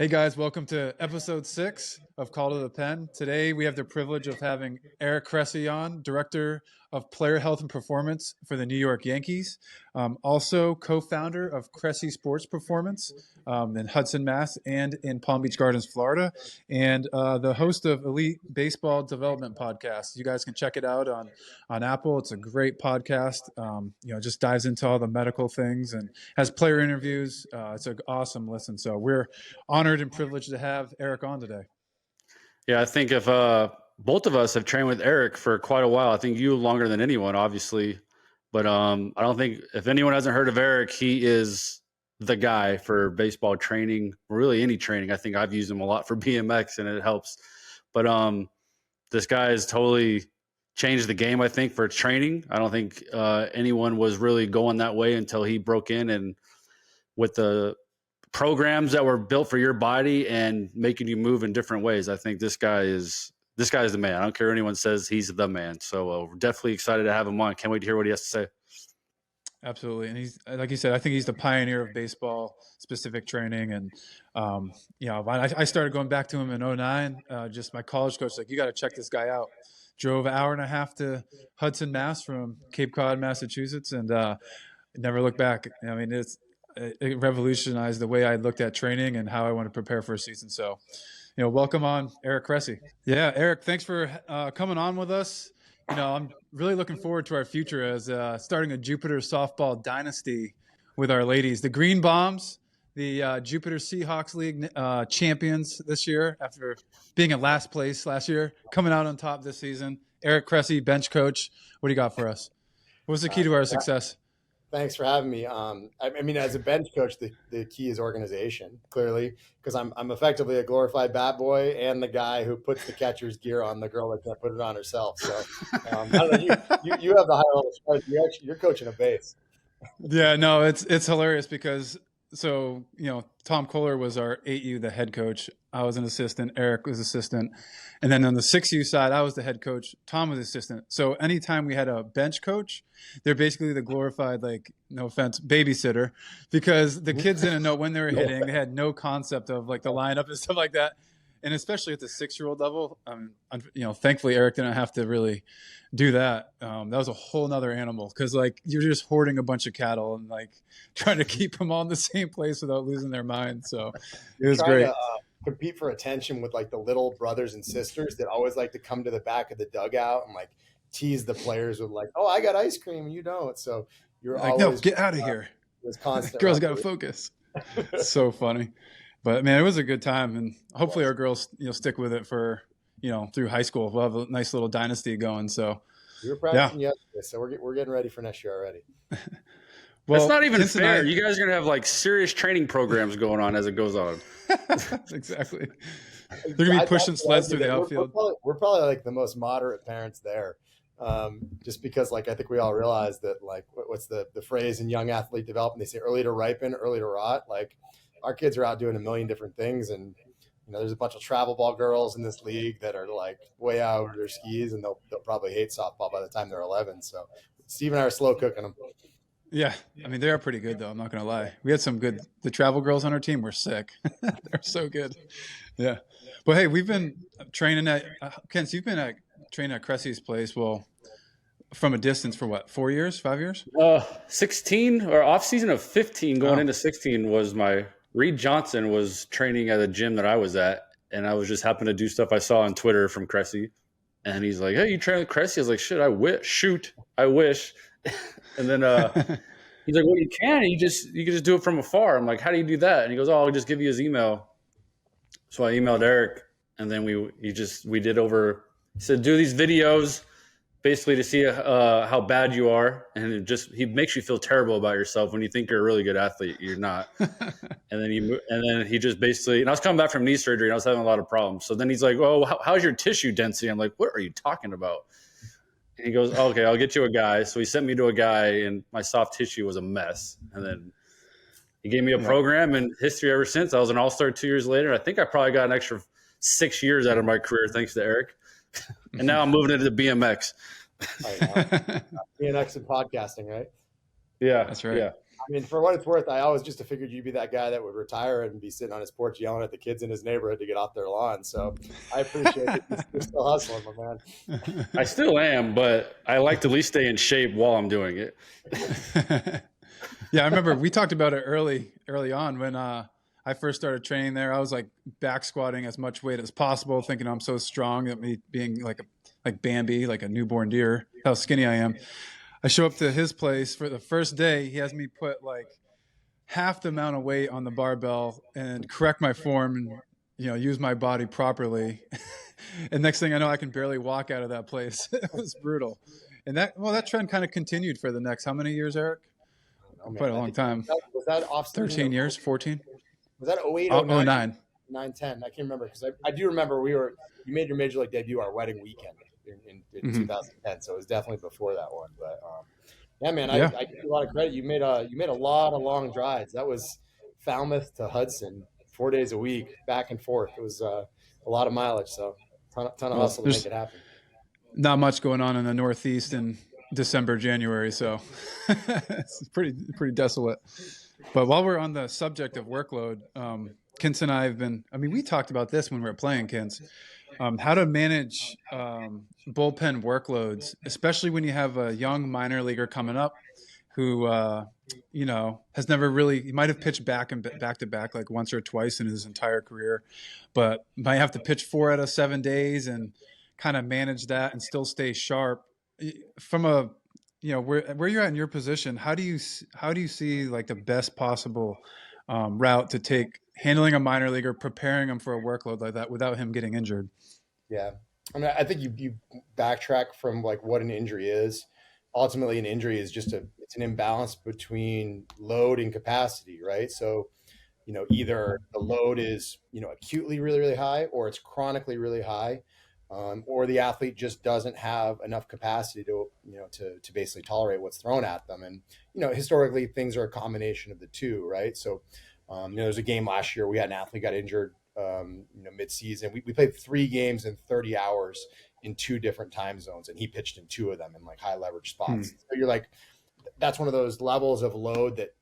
Hey guys, welcome to episode 6 of Call to the Pen. Today we have the privilege of having Eric Cressey on, Director of Player Health and Performance for the New York Yankees, also co-founder of Cressey Sports Performance in Hudson, Mass. And in Palm Beach Gardens, Florida, and the host of Elite Baseball Development Podcast. You guys can check it out on Apple. It's a great podcast. Just dives into all the medical things and has player interviews. It's an awesome listen. So we're honored and privileged to have Eric on today. Yeah, I think if both of us have trained with Eric for quite a while, I think you longer than anyone, obviously. But I don't think if anyone hasn't heard of Eric, he is the guy for baseball training, really any training. I think I've used him a lot for BMX and it helps. But this guy has totally changed the game, I think, for training. I don't think anyone was really going that way until he broke in, and with the programs that were built for your body and making you move in different ways. I think this guy is the man. I don't care what anyone says, he's the man. So we're definitely excited to have him on. Can't wait to hear what he has to say. Absolutely. And he's, like you said, I think he's the pioneer of baseball specific training. And, I started going back to him in 2009. Just my college coach, like, you got to check this guy out. Drove an hour and a half to Hudson, Mass from Cape Cod, Massachusetts, and never looked back. I mean, it revolutionized the way I looked at training and how I want to prepare for a season. So, welcome on, Eric Cressey. Yeah, Eric, thanks for coming on with us. I'm really looking forward to our future as starting a Jupiter softball dynasty with our ladies. The Green Bombs, the Jupiter Seahawks League champions this year after being in last place last year, coming out on top this season. Eric Cressey, bench coach. What do you got for us? What's the key to our success? Thanks for having me. I mean, as a bench coach, the key is organization, clearly, because I'm effectively a glorified bat boy and the guy who puts the catcher's gear on the girl that can't put it on herself. So I don't know. You have the high level start. You're coaching a base. Yeah, no, it's hilarious because Tom Kohler was our 8U, the head coach. I was an assistant. Eric was assistant. And then on the 6U side, I was the head coach. Tom was assistant. So anytime we had a bench coach, they're basically the glorified, like, no offense, babysitter, because the kids didn't know when they were hitting. They had no concept of like the lineup and stuff like that. And especially at the 6-year-old level, thankfully Eric didn't have to really do that. That was a whole nother animal because, like, you're just hoarding a bunch of cattle and, like, trying to keep them all in the same place without losing their mind. So it was great. Compete for attention with, like, the little brothers and sisters that always like to come to the back of the dugout and, like, tease the players with, like, oh, I got ice cream and you don't. So you're like, no, get out of here. It was constant. Girls got to focus. So funny. But man, it was a good time, and hopefully our girls, stick with it for, through high school. We'll have a nice little dynasty going. So we were practicing yesterday, so we're getting ready for next year already. Well, it's not even fair. You guys are gonna have like serious training programs going on as it goes on. Exactly. They're gonna be pushing sleds through the outfield. We're probably like the most moderate parents there, just because, like, I think we all realize that, like, what's the phrase in young athlete development? They say early to ripen, early to rot. Like, our kids are out doing a million different things, and there's a bunch of travel ball girls in this league that are, like, way out over their skis, and they'll probably hate softball by the time they're 11. So Steve and I are slow cooking them. Yeah, I mean, they are pretty good, though. I'm not gonna lie. We had some good. The travel girls on our team were sick. They're so good. Yeah, but hey, we've been training at Kent. You've been training at Cressey's place. Well, from a distance for what? 4 years? 5 years? 16 or off season of 15 going into 16 was my. Reed Johnson was training at a gym that I was at, and I was just happened to do stuff I saw on Twitter from Cressey. And he's like, hey, you train with Cressey? I was like, shit, I wish. And then he's like, well, you can. You can just do it from afar. I'm like, how do you do that? And he goes, oh, I'll just give you his email. So I emailed Eric, and then we did over. He said, do these videos basically to see how bad you are, and he makes you feel terrible about yourself when you think you're a really good athlete. You're not. and then he just basically, and I was coming back from knee surgery and I was having a lot of problems. So then he's like, oh, how's your tissue density? I'm like, what are you talking about? And he goes, oh, okay, I'll get you a guy. So he sent me to a guy, and my soft tissue was a mess. And then he gave me a program, and history ever since. I was an all-star 2 years later. I think I probably got an extra 6 years out of my career thanks to Eric. And now I'm moving into BMX. BMX and podcasting, right? Yeah, that's right. Yeah. I mean, for what it's worth, I always just figured you'd be that guy that would retire and be sitting on his porch yelling at the kids in his neighborhood to get off their lawn. So I appreciate that you're still hustling, my man. I still am, but I like to at least stay in shape while I'm doing it. Yeah, I remember we talked about it early on when I first started training there. I was like back squatting as much weight as possible, thinking I'm so strong that me being like Bambi, like a newborn deer, how skinny I am. I show up to his place for the first day. He has me put like half the amount of weight on the barbell and correct my form and use my body properly. And next thing I know, I can barely walk out of that place. It was brutal. And that trend kind of continued for the next how many years, Eric? Oh, man. Quite a long time. Was that off 13 years, 14? Was that 08, 09? 9, 10. I can't remember because I do remember you made your major league debut our wedding weekend in 2010. So it was definitely before that one. But yeah, man, I give you a lot of credit. You made a lot of long drives. That was Falmouth to Hudson, 4 days a week, back and forth. It was a lot of mileage. So ton of hustle to make it happen. Not much going on in the Northeast in December, January, so it's pretty desolate. But while we're on the subject of workload, Kintz and I have been, we talked about this when we were playing, Kintz, how to manage bullpen workloads, especially when you have a young minor leaguer coming up who, has never really, he might have pitched back to back like once or twice in his entire career, but might have to pitch 4 out of 7 days and kind of manage that and still stay sharp. From a, where you're at in your position, how do you see like the best possible route to take handling a minor leaguer, preparing him for a workload like that without him getting injured? Yeah. I think you backtrack from like what an injury is. Ultimately, an injury is just it's an imbalance between load and capacity, right? So, either the load is, acutely really, really high, or it's chronically really high. Or the athlete just doesn't have enough capacity to basically tolerate what's thrown at them. And, historically things are a combination of the two, right? So, there's a game last year, we had an athlete got injured, mid-season. We played 3 games in 30 hours in 2 different time zones, and he pitched in 2 of them in like high leverage spots. So you're like, that's one of those levels of load that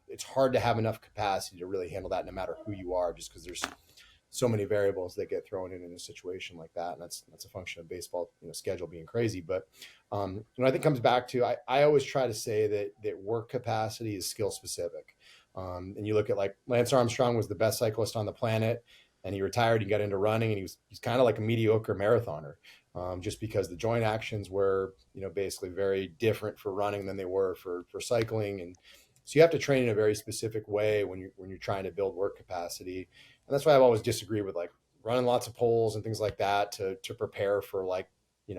it's hard to have enough capacity to really handle that no matter who you are, just because there's so many variables that get thrown in a situation like that. And that's a function of baseball, schedule being crazy. But, I think it comes back to, I always try to say that work capacity is skill specific. And you look at like Lance Armstrong was the best cyclist on the planet, and he retired, he got into running, and he's kind of like a mediocre marathoner, just because the joint actions were, basically very different for running than they were for cycling. And so you have to train in a very specific way when you're trying to build work capacity. And that's why I've always disagreed with like running lots of poles and things like that to prepare for like,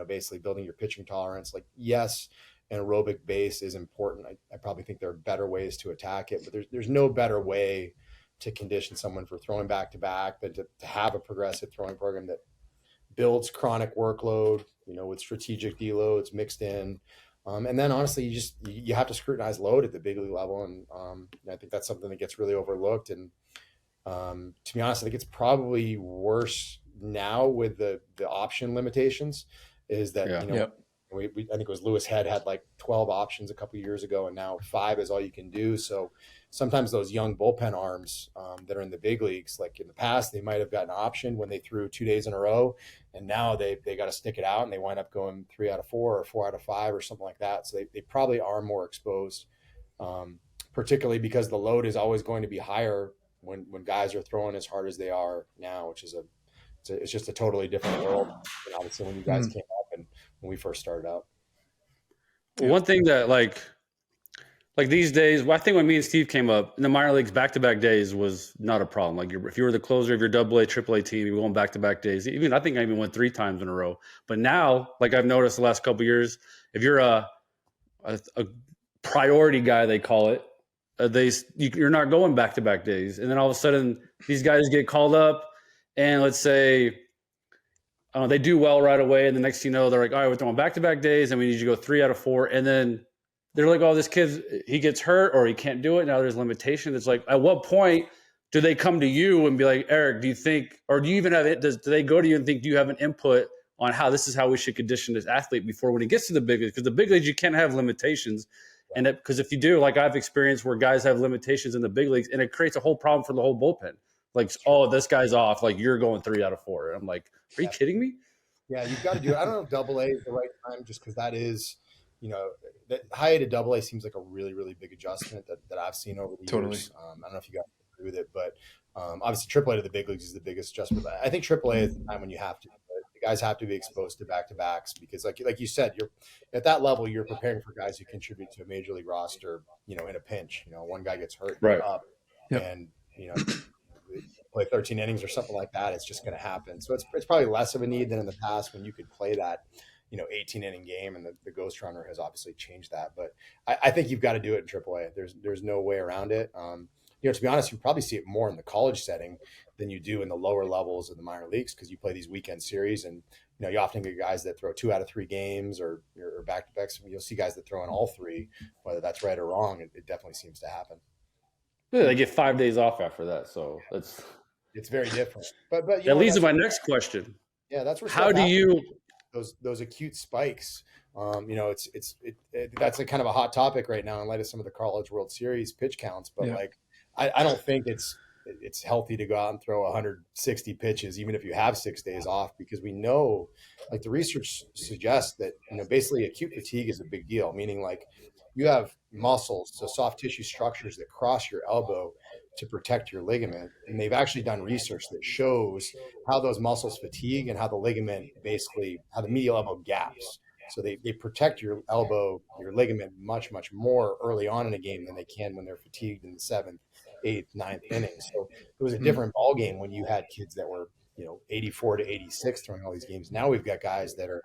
basically building your pitching tolerance. Like, yes, an aerobic base is important. I probably think there are better ways to attack it, but there's no better way to condition someone for throwing back to back than to have a progressive throwing program that builds chronic workload, with strategic deloads mixed in. And then honestly, you have to scrutinize load at the big league level. And I think that's something that gets really overlooked. And to be honest, I think it's probably worse now with the option limitations, is that, I think it was Lewis Head had like 12 options a couple of years ago, and now 5 is all you can do. So sometimes those young bullpen arms that are in the big leagues, like in the past, they might have gotten an option when they threw 2 days in a row, and now they got to stick it out, and they wind up going 3 out of 4 or 4 out of 5 or something like that. So they probably are more exposed, particularly because the load is always going to be higher when guys are throwing as hard as they are now, which is it's just a totally different world than obviously when you guys came up and when we first started out. One thing that like these days, I think when me and Steve came up in the minor leagues, back-to-back days was not a problem. Like if you were the closer of your AA, AAA team, you were going back-to-back days. I think I even went 3 times in a row. But now, like I've noticed the last couple of years, if you're a priority guy, they call it, you're not going back-to-back days. And then all of a sudden, these guys get called up, and let's say they do well right away. And the next thing you know, they're like, all right, we're throwing back-to-back days, and we need you to go 3 out of 4. And then they're like, oh, this kid, he gets hurt or he can't do it. Now there's limitations. It's like, at what point do they come to you and be like, Eric, do you think, or do you even have it? Do they go to you and think, do you have an input on this is how we should condition this athlete before when he gets to the big leagues? Because the big leagues, you can't have limitations. And because if you do, like I've experienced where guys have limitations in the big leagues, and it creates a whole problem for the whole bullpen. Like, oh, this guy's off. Like you're going 3 out of 4. I'm like, are you kidding me? Yeah, you've got to do it. I don't know if Double A is the right time, just because that is, that high A to Double A seems like a really, really big adjustment that I've seen over the Totally. years. I don't know if you guys agree with it, but obviously Triple A to the big leagues is the biggest adjustment. I think Triple A is the time when you have to. The guys have to be exposed to back to backs because, like you said, you're at that level. You're preparing for guys who contribute to a major league roster. In a pinch. One guy gets hurt, Right. up, Yep. and play 13 innings or something like that, it's just going to happen. So it's probably less of a need than in the past when you could play that, 18 inning game, and the ghost runner has obviously changed that. But I think you've got to do it in AAA. There's no way around it. To be honest, you probably see it more in the college setting than you do in the lower levels of the minor leagues because you play these weekend series, and you often get guys that throw 2 out of 3 games or back to backs. You'll see guys that throw in all 3, whether that's right or wrong. It definitely seems to happen. Yeah, they get 5 days off after that, so it's very different. But that leads to my next question. Yeah, that's where how do you those acute spikes? That's a kind of a hot topic right now in light of some of the College World Series pitch counts. But I don't think it's healthy to go out and throw 160 pitches, even if you have 6 days off, because we know, like the research suggests that basically acute fatigue is a big deal. Meaning, like you have muscles, so soft tissue structures that cross your elbow to protect your ligament, and they've actually done research that shows how those muscles fatigue and how the ligament how the medial elbow gaps. So they protect your elbow, your ligament much, much more early on in a game than they can when they're fatigued in the 7th, 8th, 9th inning. So it was a different ball game when you had kids that were 84 to 86 throwing all these games. Now we've got guys that are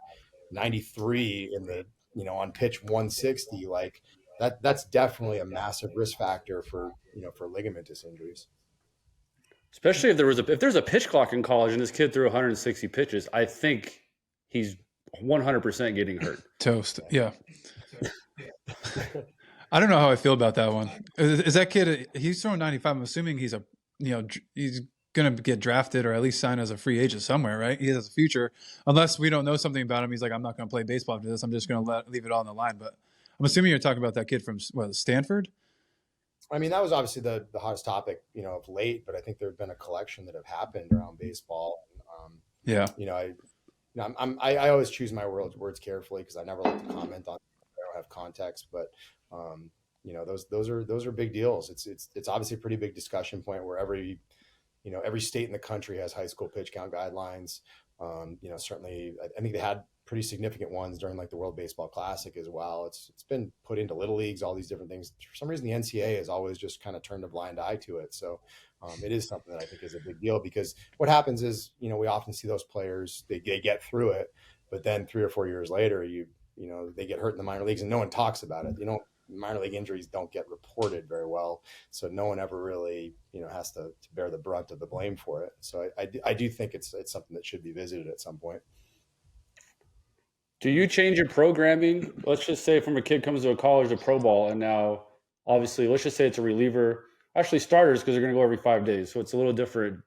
93 in the on pitch 160. Like that's definitely a massive risk factor for ligamentous injuries. Especially if there's a pitch clock in college and this kid threw 160 pitches, I think he's 100% getting hurt. Toast. Yeah. I don't know how I feel about that one. Is that kid? He's throwing 95. I'm assuming he's he's going to get drafted or at least sign as a free agent somewhere, right? He has a future, unless we don't know something about him. He's like, I'm not going to play baseball after this. I'm just going to leave it all on the line. But I'm assuming you're talking about that kid from Stanford. I mean, that was obviously the hottest topic, of late. But I think there have been a collection that have happened around baseball. I always choose my words carefully because I never like to comment on. I don't have context, but those are big deals. It's obviously a pretty big discussion point where every state in the country has high school pitch count guidelines. Certainly, I think they had pretty significant ones during like the World Baseball Classic as well. It's been put into little leagues, all these different things. For some reason, the NCAA has always just kind of turned a blind eye to it. So it is something that I think is a big deal because what happens is, we often see those players, they get through it, but then 3 or 4 years later, they get hurt in the minor leagues and no one talks about it. Minor league injuries don't get reported very well. So no one ever really, has to bear the brunt of the blame for it. So I do think it's something that should be visited at some point. Do you change your programming? Let's just say from a kid comes to a college to pro ball, and now obviously let's just say it's a reliever, actually starters because they're going to go every 5 days. So it's a little different.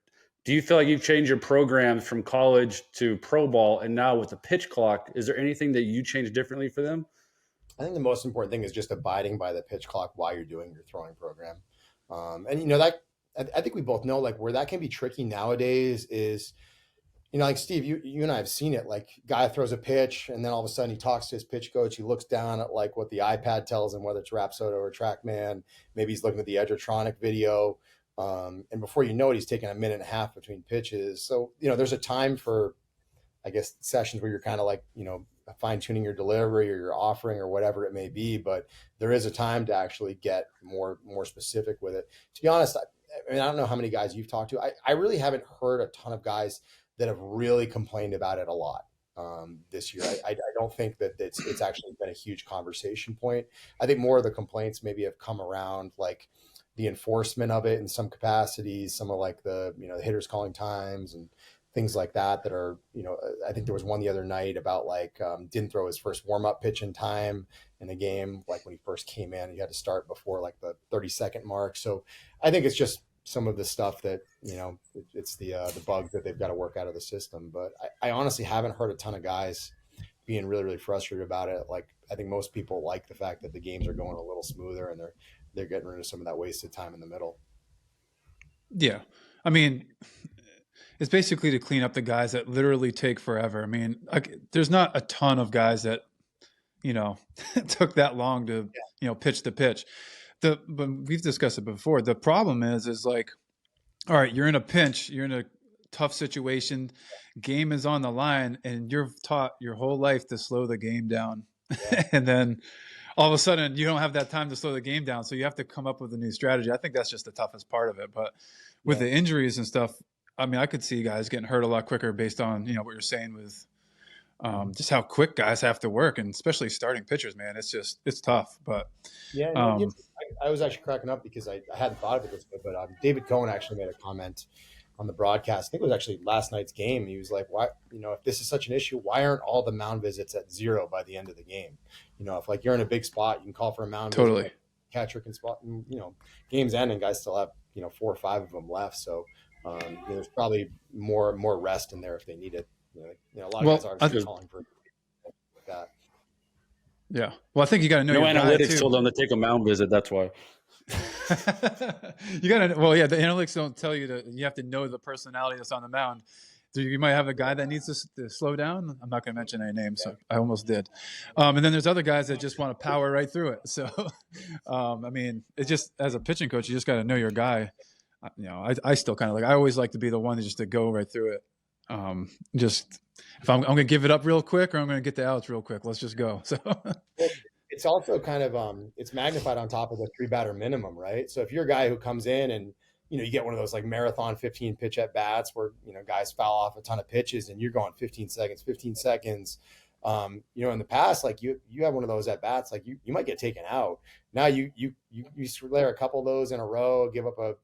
Do you feel like you've changed your programs from college to pro ball, and now with the pitch clock, is there anything that you change differently for them? I think the most important thing is just abiding by the pitch clock while you're doing your throwing program. That I think we both know, like, where that can be tricky nowadays is, like Steve, you and I have seen it. Like, guy throws a pitch, and then all of a sudden he talks to his pitch coach. He looks down at like what the iPad tells him, whether it's Rapsodo or TrackMan. Maybe he's looking at the Edgertronic video, and before you know it, he's taking a minute and a half between pitches. So there's a time for, I guess, sessions where you're kind of like fine tuning your delivery or your offering or whatever it may be, but there is a time to actually get more specific with it. To be honest, I don't know how many guys you've talked to. I really haven't heard a ton of guys that have really complained about it a lot this year. I don't think that it's actually been a huge conversation point. I think more of the complaints maybe have come around like the enforcement of it in some capacities, some of like the hitters calling times and things like that are, I think there was one the other night about like didn't throw his first warm-up pitch in time in a game, like when he first came in, he had to start before like the 30-second mark. So I think it's just some of the stuff that, it's the bugs that they've got to work out of the system. But I honestly haven't heard a ton of guys being really, really frustrated about it. Like, I think most people like the fact that the games are going a little smoother and they're getting rid of some of that wasted time in the middle. Yeah. I mean, it's basically to clean up the guys that literally take forever. I mean, like, there's not a ton of guys that, took that long to, pitch the pitch. But we've discussed it before. The problem is like, all right, you're in a pinch, you're in a tough situation, game is on the line, and you're taught your whole life to slow the game down. Yeah. And then all of a sudden you don't have that time to slow the game down. So you have to come up with a new strategy. I think that's just the toughest part of it. But with the injuries and stuff, I mean, I could see guys getting hurt a lot quicker based on, what you're saying with just how quick guys have to work, and especially starting pitchers, man. It's tough. But yeah, I was actually cracking up because I hadn't thought of it this way, but David Cohen actually made a comment on the broadcast. I think it was actually last night's game. He was like, why, if this is such an issue, why aren't all the mound visits at 0 by the end of the game? If like you're in a big spot, you can call for a mound totally visit, catcher can spot, and, games end and guys still have, 4 or 5 of them left. So there's probably more rest in there if they need it. A lot of guys are just calling for that. Yeah. Well, I think you got to know no your analytics told them to take a mound visit. That's why. You got to. Well, yeah. The analytics don't tell you that. You have to know the personality that's on the mound. So you might have a guy that needs to slow down. I'm not going to mention any names. So I almost did. And then there's other guys that just want to power right through it. So, I mean, it's just, as a pitching coach, you just got to know your guy. I still kind of I always like to be the one just to go right through it. Just if I'm going to give it up real quick, or I'm going to get the outs real quick. Let's just go. So it's also kind of it's magnified on top of the 3-batter minimum, right? So if you're a guy who comes in and you get one of those like marathon 15 pitch at bats where guys foul off a ton of pitches and you're going 15 seconds. In the past, like you have one of those at bats, like you might get taken out. Now you layer a couple of those in a row, give up a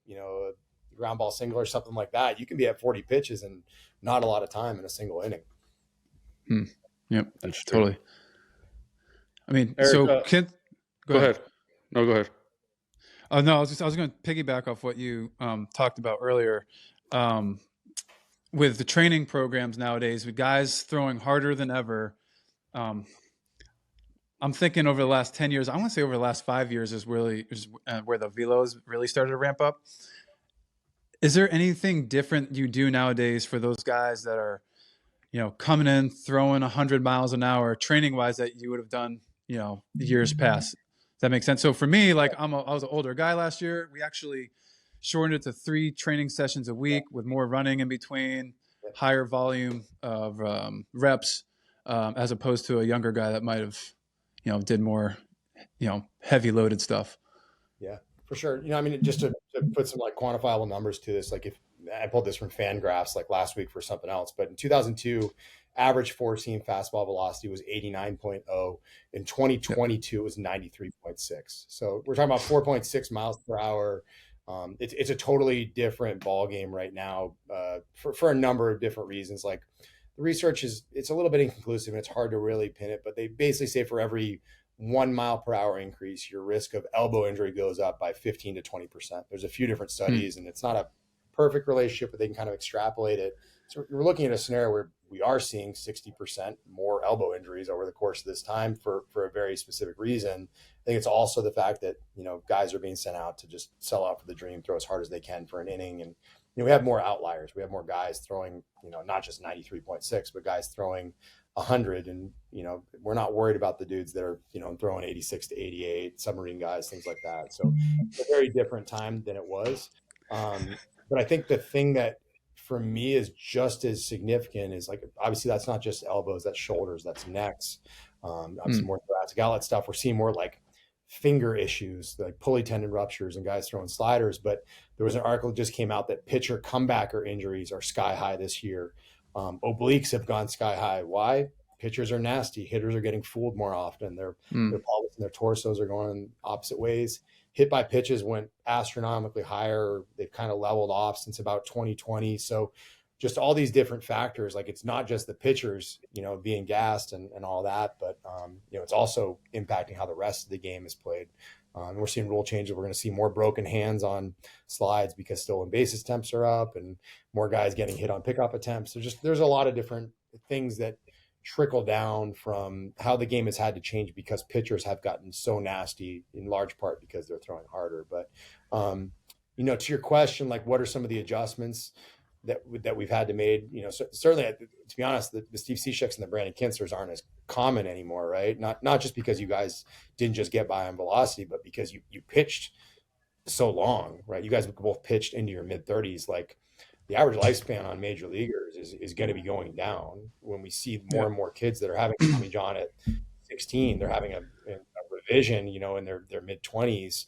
ground ball single or something like that. You can be at 40 pitches and not a lot of time in a single inning. Yep, that's totally. True. I mean, Eric, so go ahead. No, go ahead. No, I was going to piggyback off what you talked about earlier. With the training programs nowadays, with guys throwing harder than ever, I'm thinking over the last 10 years, I want to say over the last 5 years is where the velos really started to ramp up. Is there anything different you do nowadays for those guys that are, coming in, throwing 100 miles an hour training wise that you would have done, years past? Does that make sense? So for me, like I was an older guy last year. We actually shortened it to 3 training sessions a week with more running in between, higher volume of reps, as opposed to a younger guy that might have, did more, heavy loaded stuff. Yeah, for sure. I mean, just to put some like quantifiable numbers to this, like if I pulled this from Fangraphs like last week for something else, but in 2002, average 4-seam fastball velocity was 89.0. In 2022, it was 93.6. So we're talking about 4.6 miles per hour. It's a totally different ball game right now for a number of different reasons. Like the research it's a little bit inconclusive and it's hard to really pin it, but they basically say for every 1 mile per hour increase, your risk of elbow injury goes up by 15 to 20%. There's a few different studies and it's not a perfect relationship, but they can kind of extrapolate it. So we're looking at a scenario where we are seeing 60% more elbow injuries over the course of this time for a very specific reason. I think it's also the fact that, guys are being sent out to just sell out for the dream, throw as hard as they can for an inning. And, we have more outliers. We have more guys throwing, not just 93.6, but guys throwing 100. And, we're not worried about the dudes that are, throwing 86 to 88, submarine guys, things like that. So it's a very different time than it was. But I think the thing that for me is just as significant is like, obviously that's not just elbows, that's shoulders, that's necks, obviously more thoracic outlet stuff. We're seeing more like finger issues, like pulley tendon ruptures and guys throwing sliders. But there was an article that just came out that pitcher comebacker injuries are sky high this year. Obliques have gone sky high. Why? Pitchers are nasty. Hitters are getting fooled more often. Their pelvis and their torsos are going opposite ways. Hit by pitches went astronomically higher. They've kind of leveled off since about 2020. So just all these different factors, like it's not just the pitchers, being gassed and all that, but, it's also impacting how the rest of the game is played. And we're seeing rule changes. We're going to see more broken hands on slides because stolen bases attempts are up and more guys getting hit on pickoff attempts. So there's a lot of different things that trickle down from how the game has had to change because pitchers have gotten so nasty, in large part because they're throwing harder. But to your question, like what are some of the adjustments that we've had to made? Certainly, to be honest, the Steve Cisheks and the Brandon Kinslers aren't as common anymore, right? Not just because you guys didn't just get by on velocity, but because you pitched so long, right? You guys both pitched into your mid 30s. Like the average lifespan on major leaguers is going to be going down when we see more and more kids that are having Tommy John at 16. They're having a revision, in their mid 20s.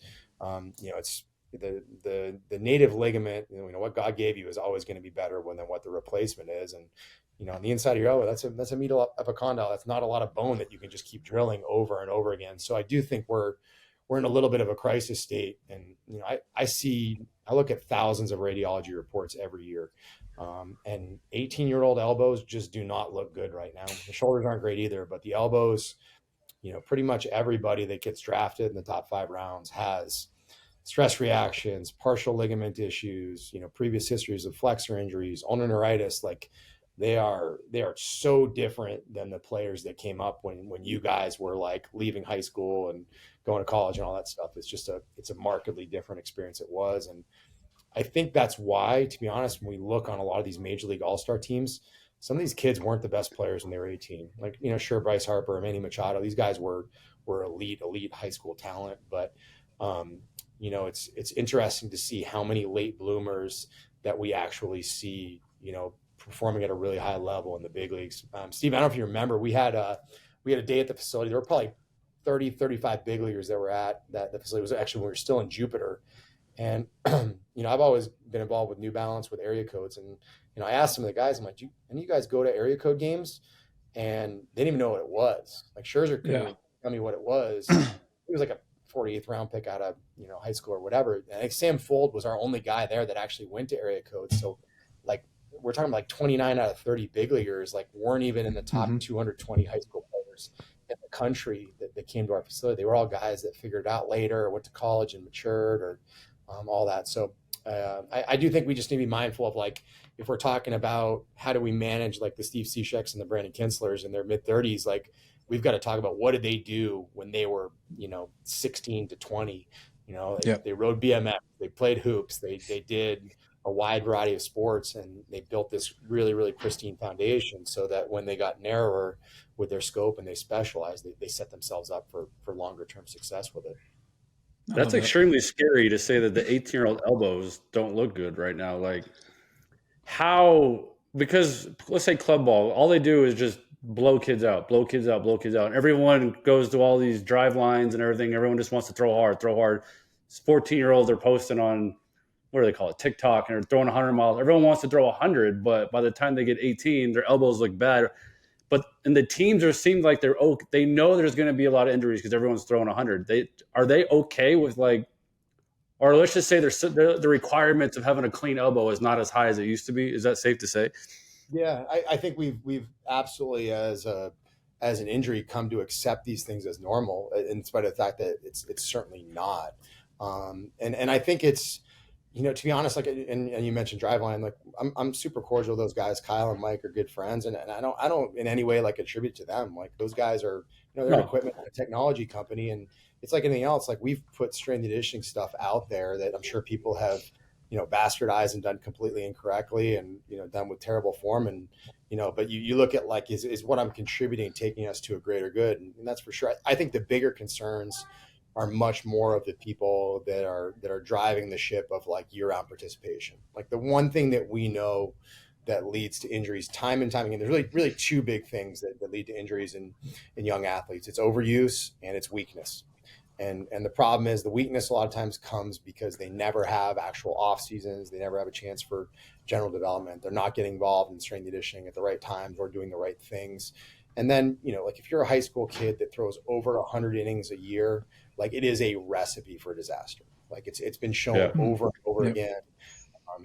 It's the native ligament. What God gave you is always going to be better than what the replacement is. And on the inside of your elbow, that's a medial epicondyle. That's not a lot of bone that you can just keep drilling over and over again. So I do think we're in a little bit of a crisis state. And I look at thousands of radiology reports every year, and 18-year-old elbows just do not look good right now. The shoulders aren't great either, but the elbows, pretty much everybody that gets drafted in the top 5 rounds has stress reactions, partial ligament issues, previous histories of flexor injuries, ulnar neuritis. Like they are so different than the players that came up when you guys were like leaving high school and going to college and all that stuff. It's a markedly different experience it was. And I think that's why, to be honest, when we look on a lot of these major league all-star teams, some of these kids weren't the best players when they were 18. Like, sure, Bryce Harper, Manny Machado, these guys were elite high school talent. But, it's interesting to see how many late bloomers that we actually see, performing at a really high level in the big leagues. Steve, I don't know if you remember, we had a day at the facility. There were probably 30, 35 big leaguers that were at that. The facility was actually when we were still in Jupiter. And, I've always been involved with New Balance with area codes. And, I asked some of the guys, I'm like, any of you guys go to area code games? And they didn't even know what it was. Like Scherzer couldn't even tell me what it was. He was like a 48th round pick out of, high school or whatever. And like Sam Fold was our only guy there that actually went to area codes. So like, we're talking like 29 out of 30 big leaguers, like weren't even in the top 220 high school players in the country that came to our facility. They were all guys that figured it out later or went to college and matured or all that. So I do think we just need to be mindful of like, if we're talking about how do we manage like the Steve Cisheks and the Brandon Kinslers in their mid 30s, like we've got to talk about what did they do when they were, 16 to 20, they rode BMX, they played hoops, they did a wide variety of sports, and they built this really, really pristine foundation so that when they got narrower with their scope and they specialized, they set themselves up for longer term success with it. That's extremely scary to say that the 18-year-old elbows don't look good right now. Like how, because let's say club ball, all they do is just blow kids out. And everyone goes to all these drive lines and everything. Everyone just wants to throw hard. 14-year-olds are posting on, what do they call it, TikTok, and they're throwing 100 miles. Everyone wants to throw 100, but by the time they get 18, their elbows look bad. But in the teams, it seems like they know there's going to be a lot of injuries because everyone's throwing 100. Are they okay with like, or let's just say the requirements of having a clean elbow is not as high as it used to be. Is that safe to say? Yeah, I think we've absolutely as an injury come to accept these things as normal, in spite of the fact that it's certainly not. And I think it's, to be honest, like, and you mentioned Driveline, like I'm super cordial with those guys. Kyle and Mike are good friends, and I don't in any way like attribute to them. Like those guys are, they're an equipment and a technology company, and it's like anything else. Like we've put strain conditioning stuff out there that I'm sure people have, bastardized and done completely incorrectly, and done with terrible form, and but you look at like is what I'm contributing taking us to a greater good, and that's for sure. I think the bigger concerns are much more of the people that are driving the ship of like year-round participation. Like the one thing that we know that leads to injuries time and time again, there's really two big things that lead to injuries in young athletes. It's overuse and it's weakness. And the problem is the weakness a lot of times comes because they never have actual off seasons. They never have a chance for general development. They're not getting involved in strength conditioning at the right times or doing the right things. And then, like if you're a high school kid that throws over 100 innings a year, like it is a recipe for disaster. Like it's been shown over and over again.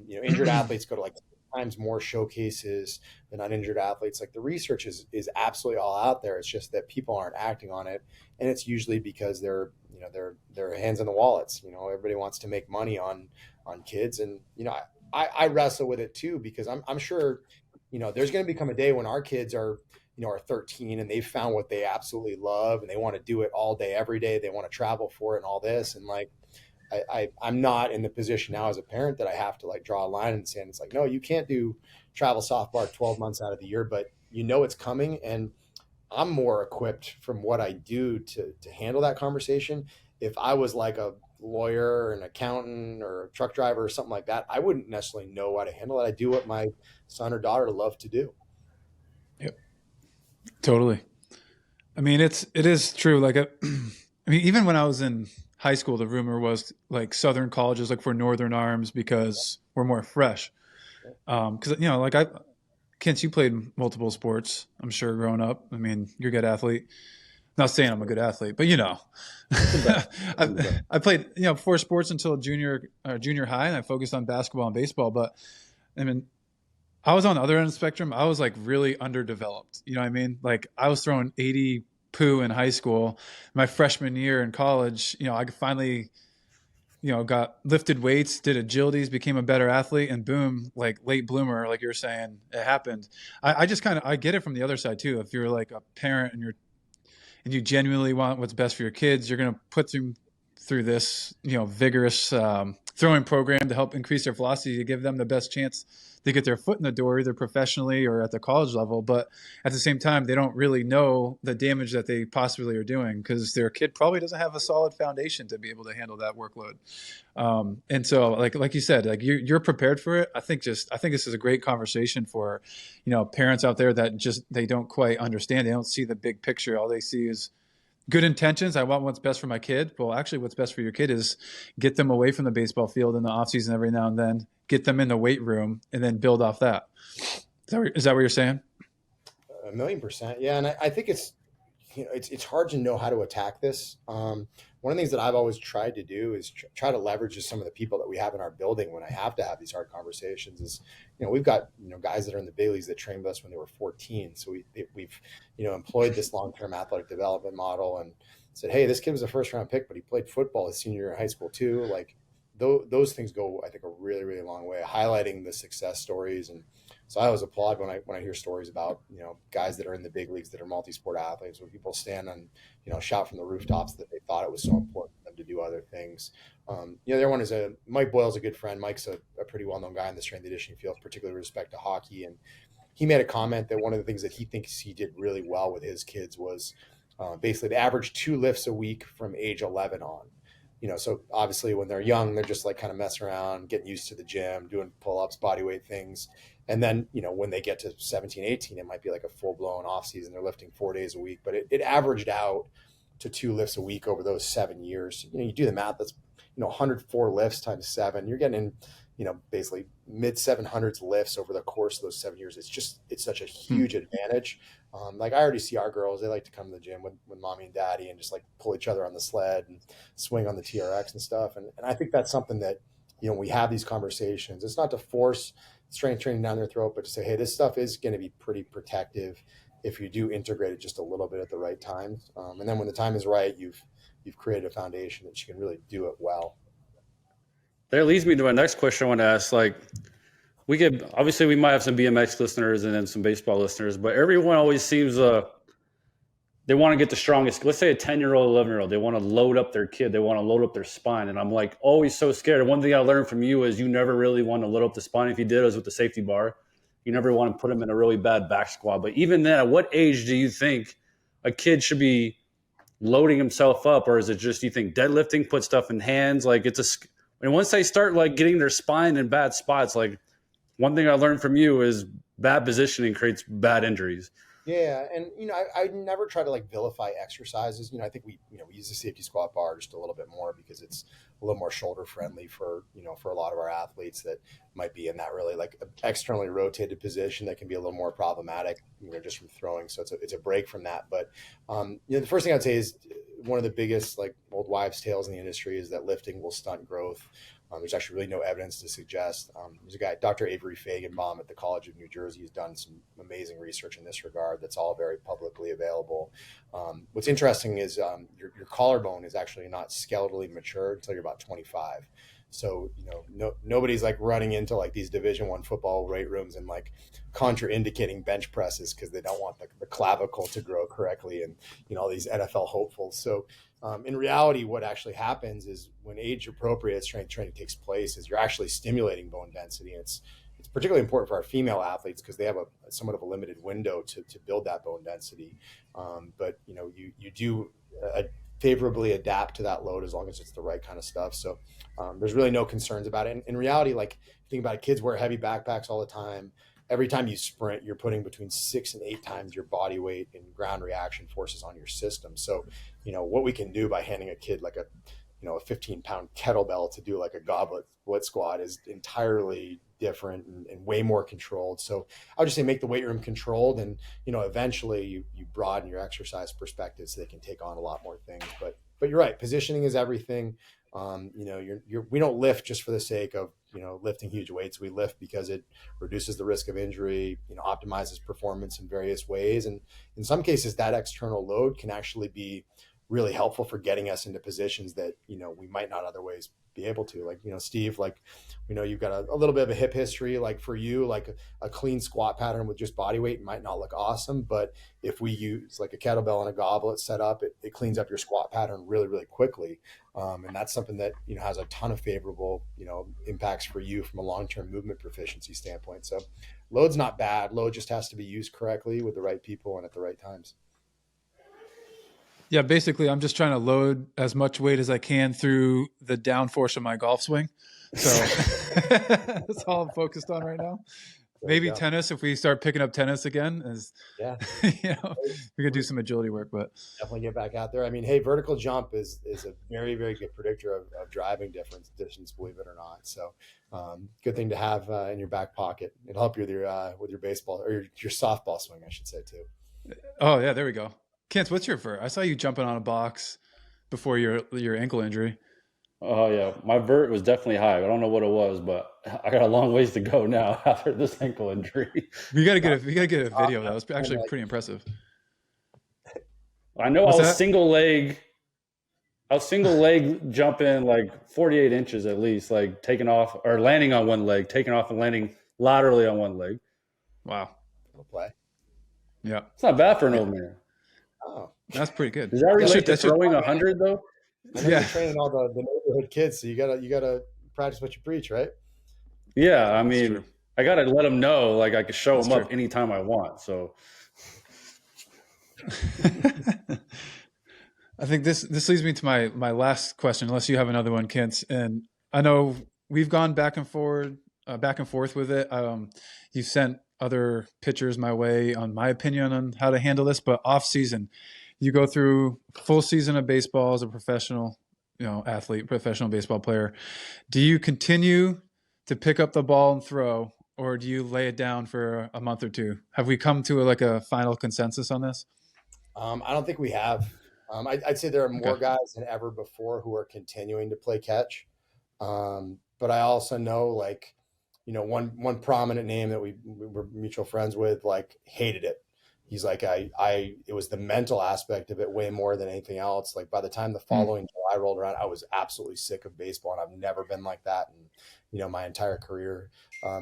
Injured athletes go to like times more showcases than uninjured athletes. Like the research is absolutely all out there. It's just that people aren't acting on it, and it's usually because they're hands in the wallets. Everybody wants to make money on kids, and I wrestle with it too because I'm sure there's going to become a day when our kids are 13 and they've found what they absolutely love and they want to do it all day, every day. They want to travel for it and all this. And like, I'm not in the position now as a parent that I have to like draw a line and say, it's like, no, you can't do travel softball 12 months out of the year, but it's coming. And I'm more equipped from what I do to handle that conversation. If I was like a lawyer or an accountant or a truck driver or something like that, I wouldn't necessarily know how to handle it. I do what my son or daughter love to do. Yep. Totally. I mean, it is true. Like, I mean, even when I was in high school, the rumor was like Southern colleges look for Northern arms because we're more fresh. Because like Kent, you played multiple sports, I'm sure, growing up. I mean, you're a good athlete. Not saying I'm a good athlete, but I played 4 sports until junior high, and I focused on basketball and baseball. But I mean, I was on the other end of the spectrum. I was like really underdeveloped. You know what I mean? Like I was throwing 80 poo in high school. My freshman year in college, I finally, got lifted weights, did agilities, became a better athlete, and boom, like late bloomer, like you're saying, it happened. I just I get it from the other side too. If you're like a parent and you genuinely want what's best for your kids, you're going to put them through this, vigorous throwing program to help increase their velocity, to give them the best chance to get their foot in the door, either professionally or at the college level. But at the same time, they don't really know the damage that they possibly are doing because their kid probably doesn't have a solid foundation to be able to handle that workload. And so, like you said, like you're prepared for it. I think this is a great conversation for, parents out there that they don't quite understand. They don't see the big picture. All they see is good intentions. I want what's best for my kid. Well, actually, what's best for your kid is get them away from the baseball field in the off season every now and then, get them in the weight room, and then build off that. Is that what you're saying? 1,000,000%. Yeah. And I think it's hard to know how to attack this. One of the things that I've always tried to do is try to leverage just some of the people that we have in our building when I have to have these hard conversations. Is we've got guys that are in the big leagues that trained with us when they were 14, so we've employed this long-term athletic development model and said, hey, this kid was a first-round pick, but he played football his senior year in high school too. Like those things go, I think, a really, really long way, highlighting the success stories. And so I always applaud when I hear stories about guys that are in the big leagues that are multi-sport athletes, when people stand on shout from the rooftops that they thought it was so important for them to do other things. The other one is Mike Boyle's a good friend. Mike's a pretty well-known guy in the strength and conditioning field, particularly with respect to hockey. And he made a comment that one of the things that he thinks he did really well with his kids was basically they average 2 lifts a week from age 11 on. So obviously when they're young, they're just like kind of messing around, getting used to the gym, doing pull-ups, body weight things. And then, when they get to 17, 18, it might be like a full-blown off season. They're lifting 4 days a week, but it averaged out to 2 lifts a week over those 7 years. You do the math, that's, 104 lifts times 7. You're getting in, basically mid 700s lifts over the course of those 7 years. It's such a huge advantage. Like I already see our girls, they like to come to the gym with mommy and daddy and just like pull each other on the sled and swing on the TRX and stuff. And I think that's something that, we have these conversations. It's not to force strength training down their throat, but to say, hey, this stuff is going to be pretty protective if you do integrate it just a little bit at the right times. And then when the time is right, you've created a foundation that you can really do it well. That leads me to my next question I want to ask. Like, obviously we might have some BMX listeners and then some baseball listeners, but everyone always seems they want to get the strongest. Let's say a 10-year-old, 11-year-old, they want to load up their kid. They want to load up their spine. And I'm like always so scared. And one thing I learned from you is you never really want to load up the spine. If you did, it was with the safety bar. You never want to put them in a really bad back squat. But even then, at what age do you think a kid should be loading himself up? Or is it just, you think deadlifting, put stuff in hands? Like and once they start like getting their spine in bad spots, like one thing I learned from you is bad positioning creates bad injuries. Yeah. And, I never try to like vilify exercises. I think we use the safety squat bar just a little bit more because it's a little more shoulder friendly for a lot of our athletes that might be in that really like externally rotated position that can be a little more problematic, just from throwing. So it's a break from that. But, the first thing I'd say is one of the biggest like old wives' tales in the industry is that lifting will stunt growth. There's actually really no evidence to suggest. There's a guy, Dr. Avery Feigenbaum at the College of New Jersey, who's done some amazing research in this regard that's all very publicly available. What's interesting is your collarbone is actually not skeletally mature until you're about 25. So, nobody's like running into like these Division I football weight rooms and like contraindicating bench presses because they don't want the clavicle to grow correctly, and all these NFL hopefuls. So in reality, what actually happens is when age appropriate strength training takes place is you're actually stimulating bone density. And it's particularly important for our female athletes because they have somewhat of a limited window to build that bone density. But you do favorably adapt to that load as long as it's the right kind of stuff. So there's really no concerns about it. And in reality, like think about it, kids wear heavy backpacks all the time. Every time you sprint, you're putting between 6 and 8 times your body weight and ground reaction forces on your system. So, what we can do by handing a kid like a 15-pound kettlebell to do like a goblet split squat is entirely different and way more controlled. So I would just say make the weight room controlled, and eventually you broaden your exercise perspective so they can take on a lot more things. But you're right, positioning is everything. We don't lift just for the sake of lifting huge weights. We lift because it reduces the risk of injury, optimizes performance in various ways, and in some cases that external load can actually be really helpful for getting us into positions that we might not otherwise be able to. Like Steve, like you've got a little bit of a hip history. Like for you, like a clean squat pattern with just body weight might not look awesome, but if we use like a kettlebell and a goblet set up, it cleans up your squat pattern really, really quickly. And that's something that has a ton of favorable impacts for you from a long-term movement proficiency standpoint. So load's not bad. Load just has to be used correctly with the right people and at the right times. Yeah, basically, I'm just trying to load as much weight as I can through the downforce of my golf swing. So that's all I'm focused on right now. Maybe tennis, if we start picking up tennis again, yeah, we could do some agility work. But definitely get back out there. I mean, hey, vertical jump is a very, very good predictor of driving distance, believe it or not. So good thing to have in your back pocket. It'll help you with your baseball or your softball swing, I should say, too. Oh yeah, there we go. Kent, what's your vert? I saw you jumping on a box before your ankle injury. Oh yeah, my vert was definitely high. I don't know what it was, but I got a long ways to go now after this ankle injury. We gotta get a video. That was actually pretty impressive. I know I was single leg jumping like 48 inches at least, like taking off or landing on one leg, taking off and landing laterally on one leg. Wow. Play. Yeah. It's not bad for an old man. Oh, that's pretty good. Does that relate to throwing 100 though? I know you're training all the neighborhood kids, so you gotta practice what you preach, right? Yeah, I mean, I gotta let them know, like I can show them up anytime I want. So, I think this leads me to my last question, unless you have another one, Kent. And I know we've gone back and forth with it. You sent other pitchers my way on my opinion on how to handle this, but off season, you go through full season of baseball as a professional, athlete, professional baseball player. Do you continue to pick up the ball and throw, or do you lay it down for a month or two? Have we come to a final consensus on this? I don't think we have. I'd say there are more guys than ever before who are continuing to play catch. But I also know one prominent name that we were mutual friends with, hated it. He's like, it was the mental aspect of it way more than anything else. Like by the time the following July rolled around, I was absolutely sick of baseball, and I've never been like that in, my entire career.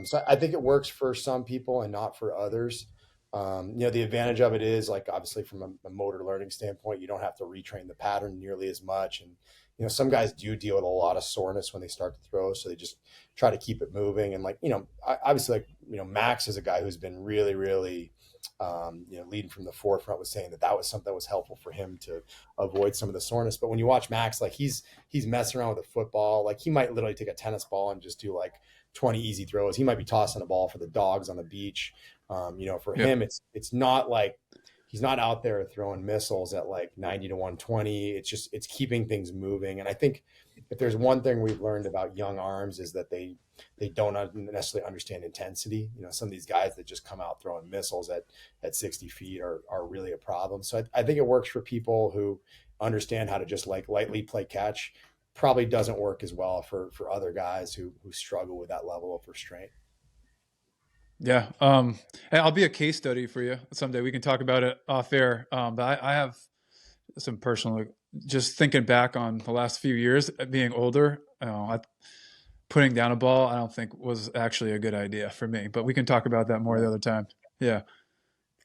So I think it works for some people and not for others. The advantage of it is obviously from a motor learning standpoint, you don't have to retrain the pattern nearly as much. And, some guys do deal with a lot of soreness when they start to throw. So they just try to keep it moving. And obviously Max is a guy who's been really, really, leading from the forefront with saying that was something that was helpful for him to avoid some of the soreness. But when you watch Max, he's messing around with a football, he might literally take a tennis ball and just do 20 easy throws. He might be tossing a ball for the dogs on the beach. For him, it's not he's not out there throwing missiles at 90 to 120. It's keeping things moving. And I think if there's one thing we've learned about young arms is that they don't necessarily understand intensity. Some of these guys that just come out throwing missiles at 60 feet are really a problem. So I think it works for people who understand how to just lightly play catch. Probably doesn't work as well for other guys who struggle with that level of restraint. Yeah. I'll be a case study for you someday. We can talk about it off air. But I have some personal, just thinking back on the last few years being older, putting down a ball, I don't think was actually a good idea for me. But we can talk about that more the other time. Yeah.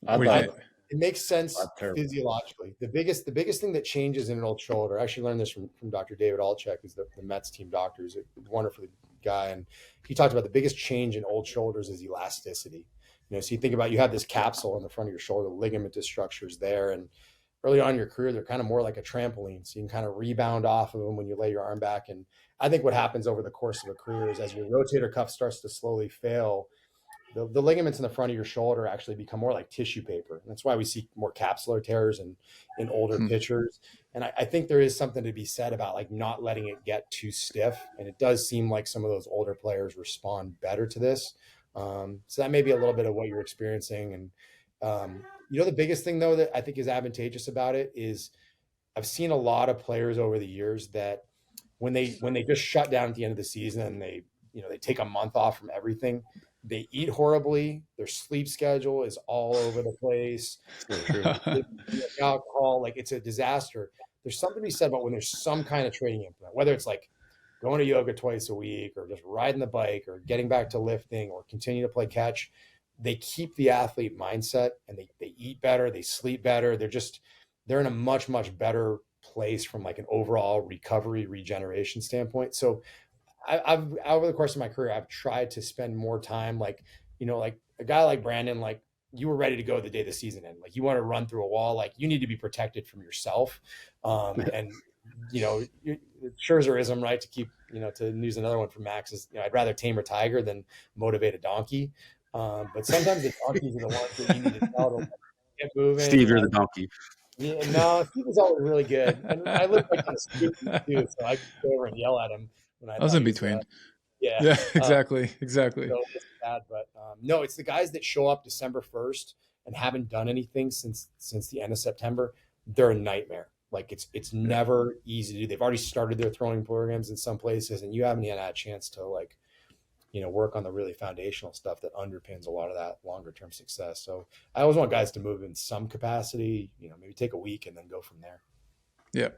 I What do you thought think? It makes sense that's terrible. physiologically. The biggest thing that changes in an old shoulder, I actually learned this from Dr. David Alchek, who's the Mets team doctor. He's a wonderful guy. And he talked about the biggest change in old shoulders is elasticity. So you think about, you have this capsule in the front of your shoulder, ligamentous structures there. And early on in your career, they're kind of more like a trampoline. So you can kind of rebound off of them when you lay your arm back. And I think what happens over the course of a career is as your rotator cuff starts to slowly fail, the ligaments in the front of your shoulder actually become more like tissue paper. And that's why we see more capsular tears in older Hmm. pitchers. And I think there is something to be said about like not letting it get too stiff. And it does seem like some of those older players respond better to this. So that may be a little bit of what you're experiencing. And the biggest thing though that I think is advantageous about it is I've seen a lot of players over the years that when they just shut down at the end of the season and they take a month off from everything, they eat horribly. Their sleep schedule is all over the place. Alcohol, like it's a disaster. There's something to be said about when there's some kind of training implement, whether it's like going to yoga twice a week or just riding the bike or getting back to lifting or continue to play catch. They keep the athlete mindset and they eat better, they sleep better. They're in a much, much better place from like an overall recovery regeneration standpoint. So I've over the course of my career, I've tried to spend more time, like a guy like Brandon, like you were ready to go the day the season ended. Like you want to run through a wall, like you need to be protected from yourself. And Scherzerism, right? To keep, to use another one from Max is, I'd rather tame a tiger than motivate a donkey. But sometimes the donkeys are the ones that you need to tell to get moving. Steve, you're the donkey. Yeah, no, Steve was always really good, and I lived like on the street too, so I could go over and yell at him when I was thought in he was, between. yeah, Yeah, exactly. so it's bad. But no, it's the guys that show up December 1st and haven't done anything since the end of September. They're a nightmare. Like it's never easy to do. They've already started their throwing programs in some places, and you haven't yet had a chance to work on the really foundational stuff that underpins a lot of that longer term success. So I always want guys to move in some capacity, maybe take a week and then go from there. Yeah.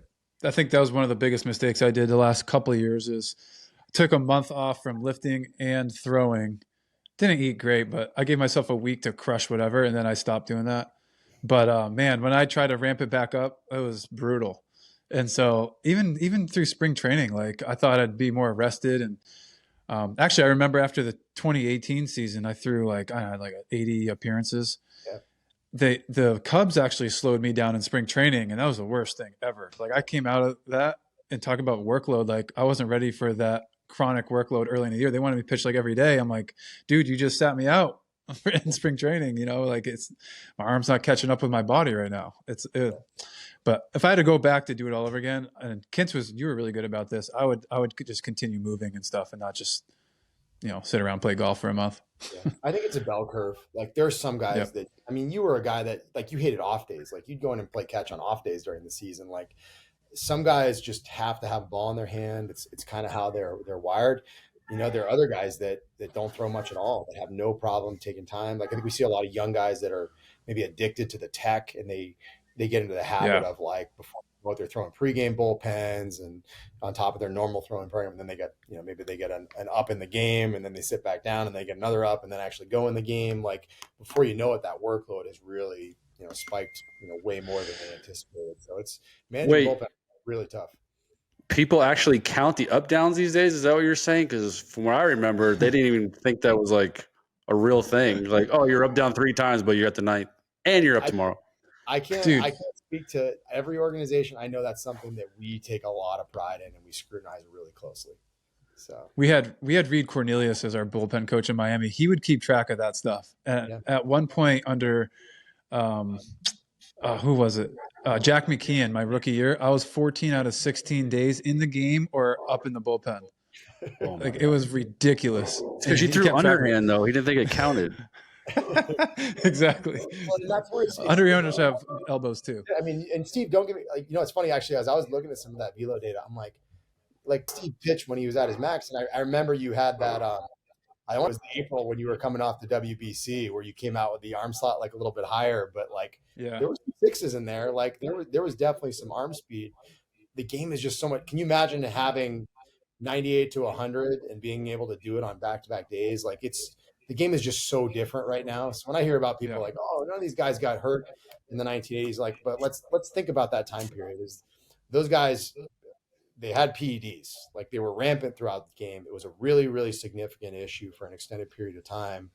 I think that was one of the biggest mistakes I did the last couple of years is I took a month off from lifting and throwing. Didn't eat great, but I gave myself a week to crush whatever, and then I stopped doing that. But man, when I tried to ramp it back up, it was brutal. And so even through spring training, like I thought I'd be more rested. And actually, I remember after the 2018 season, I threw like 80 appearances. Yeah. The Cubs actually slowed me down in spring training, and that was the worst thing ever. Like I came out of that and talking about workload, like I wasn't ready for that chronic workload early in the year. They wanted me to pitch like every day. I'm like, dude, you just sat me out in spring training. Like it's my arm's not catching up with my body right now. But if I had to go back to do it all over again, and you were really good about this. I would just continue moving and stuff, and not just sit around play golf for a month. Yeah. I think it's a bell curve. Like there's some guys that, you were a guy that like you hated off days. Like you'd go in and play catch on off days during the season. Like some guys just have to have a ball in their hand. It's kind of how they're wired. There are other guys that don't throw much at all, that have no problem taking time. Like I think we see a lot of young guys that are maybe addicted to the tech, and they get into the habit of like before they're throwing pregame bullpens and on top of their normal throwing program. And then they get, maybe they get an up in the game, and then they sit back down and they get another up and then actually go in the game. Like before you know it, that workload is really, spiked, way more than they anticipated. So it's managing bullpen really tough. People actually count the up downs these days. Is that what you're saying? Because from what I remember, they didn't even think that was like a real thing. Like, oh, you're up down 3 times, but you're at the ninth and you're up tomorrow. I can't speak to every organization. I know that's something that we take a lot of pride in and we scrutinize really closely. So we had Reed Cornelius as our bullpen coach in Miami. He would keep track of that stuff. And at one point under, who was it? Jack McKeon, my rookie year, I was 14 out of 16 days in the game or up in the bullpen. It was ridiculous. Because you threw underhand, though. He didn't think it counted. Exactly. Well, that's where underhanders have elbows too. I mean, and Steve, don't give me it's funny actually. As I was looking at some of that velo data, I'm like Steve pitched when he was at his max, and I remember you had that. I don't know, it was April when you were coming off the WBC where you came out with the arm slot like a little bit higher, but there were some 6s in there. Like there was definitely some arm speed. The game is just so much. Can you imagine having 98 to 100 and being able to do it on back-to-back days, like the game is just so different right now. So when I hear about people Yeah. like, oh, none of these guys got hurt in the 1980s, like, but let's think about that time period. Is those guys, they had PEDs, like they were rampant throughout the game. It was a really, really significant issue for an extended period of time,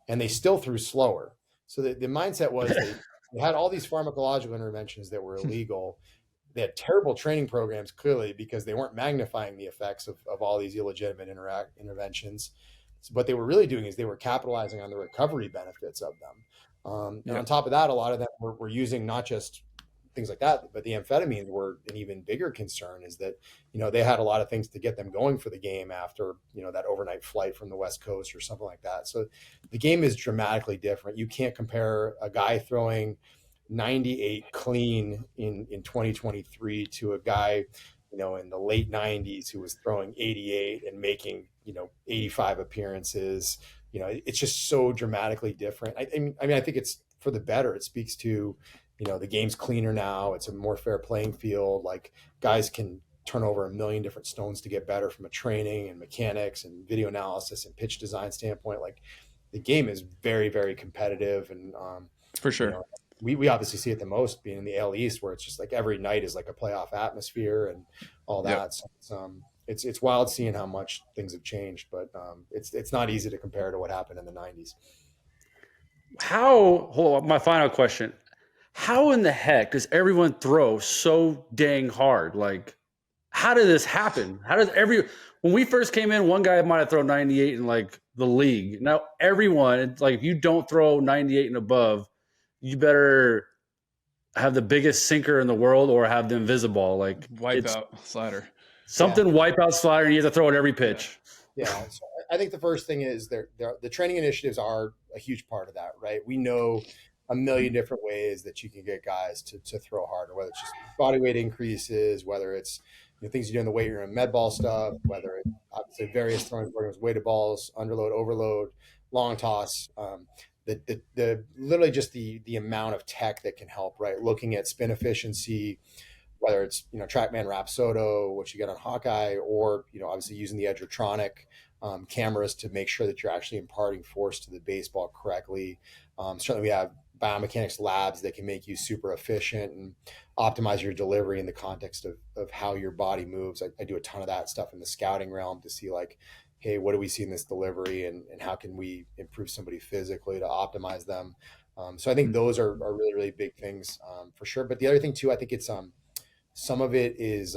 and they still threw slower. So the mindset was they had all these pharmacological interventions that were illegal. They had terrible training programs, clearly, because they weren't magnifying the effects of all these illegitimate interventions. So what they were really doing is they were capitalizing on the recovery benefits of them. And on top of that, a lot of them were using not just things like that, but the amphetamines were an even bigger concern. Is that, they had a lot of things to get them going for the game after, that overnight flight from the West Coast or something like that. So the game is dramatically different. You can't compare a guy throwing 98 clean in 2023 to a guy, in the late 90s who was throwing 88 and making, 85 appearances. It's just so dramatically different. I mean, I think it's for the better. It speaks to, the game's cleaner now. It's a more fair playing field. Like, guys can turn over a million different stones to get better from a training and mechanics and video analysis and pitch design standpoint. Like, the game is very, very competitive. And, For sure. We obviously see it the most being in the AL East, where it's just like every night is like a playoff atmosphere and all that. Yep. So it's wild seeing how much things have changed, but it's not easy to compare to what happened in the 90s. Hold on, my final question. How in the heck does everyone throw so dang hard? Like, how did this happen? When we first came in, one guy might have thrown 98 in like the league. Now everyone, it's like, if you don't throw 98 and above, you better have the biggest sinker in the world or have the invisible, like wipeout slider. Wipeout slider, and you have to throw it every pitch. Yeah. So I think the first thing is the training initiatives are a huge part of that, right? We know a million different ways that you can get guys to throw harder, whether it's just body weight increases, whether it's things you do in the weight room, med ball stuff, whether it's obviously various throwing programs, weighted balls, underload, overload, long toss. The literally just the amount of tech that can help, right? Looking at spin efficiency, whether it's TrackMan Rapsodo, which you get on Hawkeye, or obviously using the Edgertronic cameras to make sure that you're actually imparting force to the baseball correctly. Certainly, we have biomechanics labs that can make you super efficient and optimize your delivery in the context of how your body moves. I do a ton of that stuff in the scouting realm to see, like, hey, what do we see in this delivery, and how can we improve somebody physically to optimize them? So I think those are really, really big things for sure. But the other thing too, I think it's some of it is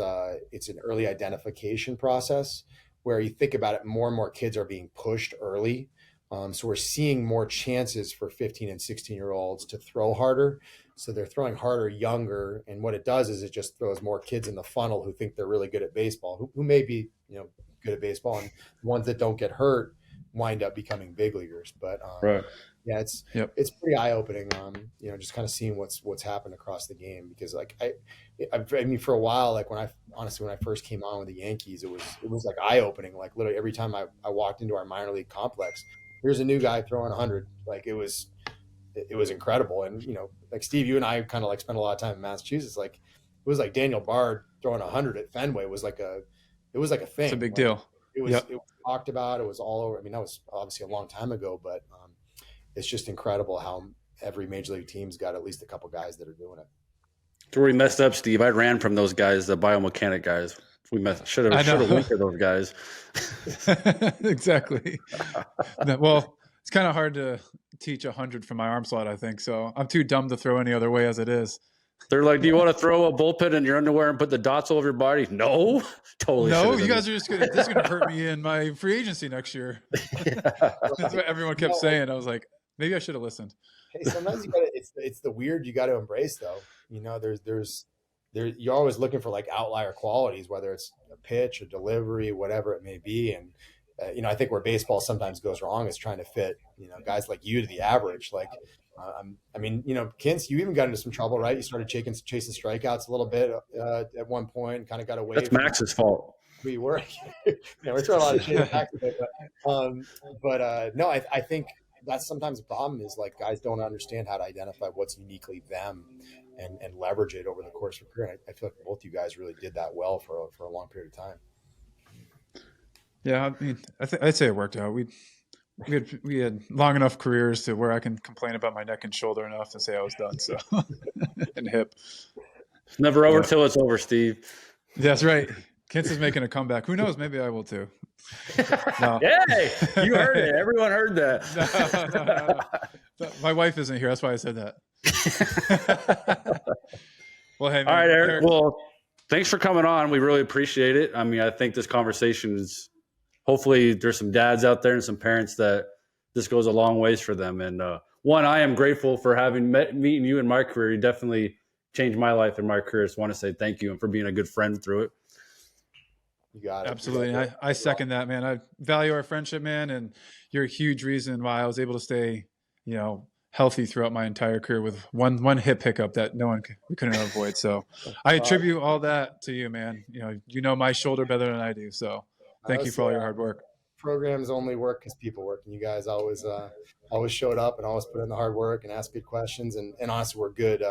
it's an early identification process where you think about it, more and more kids are being pushed early. So we're seeing more chances for 15 and 16-year-olds to throw harder. So they're throwing harder younger. And what it does is it just throws more kids in the funnel who think they're really good at baseball, who may be, good at baseball, and ones that don't get hurt wind up becoming big leaguers. But right. Yeah, it's pretty eye-opening, just kind of seeing what's happened across the game, because like I mean, for a while, like when I first came on with the Yankees, it was like eye-opening. Like literally every time I walked into our minor league complex, here's a new guy throwing 100. Like it was incredible. And like Steve, you and I kind of like spent a lot of time in Massachusetts. Like it was like Daniel Bard throwing 100 at Fenway was like a thing. It's a big deal. It was talked about. It was all over. I mean, that was obviously a long time ago, but it's just incredible how every major league team's got at least a couple guys that are doing it. So we messed up, Steve. I ran from those guys, the biomechanic guys. We should have went to those guys. Exactly. Well, it's kind of hard to teach 100 from my arm slot, I think. So I'm too dumb to throw any other way as it is. They're like, do you want to throw a bullpen in your underwear and put the dots all over your body? No, totally. No, you guys are this is going to hurt me in my free agency next year. That's what everyone kept saying. I was like, maybe I should have listened. Hey, sometimes it's the weird you got to embrace though. You're always looking for like outlier qualities, whether it's a pitch, a delivery, whatever it may be. And, I think where baseball sometimes goes wrong is trying to fit, guys like you to the average. Like, Kintz, you even got into some trouble, right? You started chasing strikeouts a little bit at one point and kind of got away. That's Max's fault. We were, we're throwing a lot of shit back to it. But no, I think that's sometimes the problem is like guys don't understand how to identify what's uniquely them and leverage it over the course of a career. And I feel like both you guys really did that well for a long period of time. Yeah, I mean, I'd say it worked out. We had long enough careers to where I can complain about my neck and shoulder enough to say I was done. So and hip. It's never over Yeah. till it's over, Steve. That's right. Kent's is making a comeback. Who knows? Maybe I will too. No. Hey, you heard it. Everyone heard that. No. My wife isn't here. That's why I said that. Well, hey, man, All right, Eric. Well, thanks for coming on. We really appreciate it. I mean, I think this conversation is hopefully there's some dads out there and some parents that this goes a long ways for them. And one, I am grateful for having meeting you in my career. You definitely changed my life and my career. Just want to say thank you and for being a good friend through it. You got it. Absolutely. I second that, man. I value our friendship, man. And you're a huge reason why I was able to stay, healthy throughout my entire career with one hip hiccup that we couldn't avoid. So I attribute all that to you, man. You know my shoulder better than I do. So thank you for all your hard work. Programs only work because people work, and you guys always showed up and always put in the hard work and asked good questions. And honestly, we're good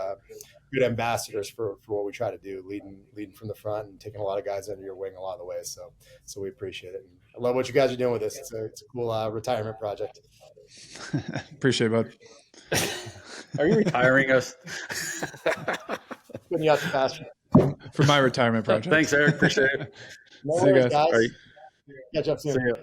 ambassadors for what we try to do, leading from the front and taking a lot of guys under your wing a lot of the way. So we appreciate it. And I love what you guys are doing with this. It's a cool retirement project. Appreciate it, bud. Are you retiring us? Putting you out the pasture. For my retirement project. Thanks, Eric. Appreciate it. No See you worries, guys. guys. All right. Catch up soon. See ya.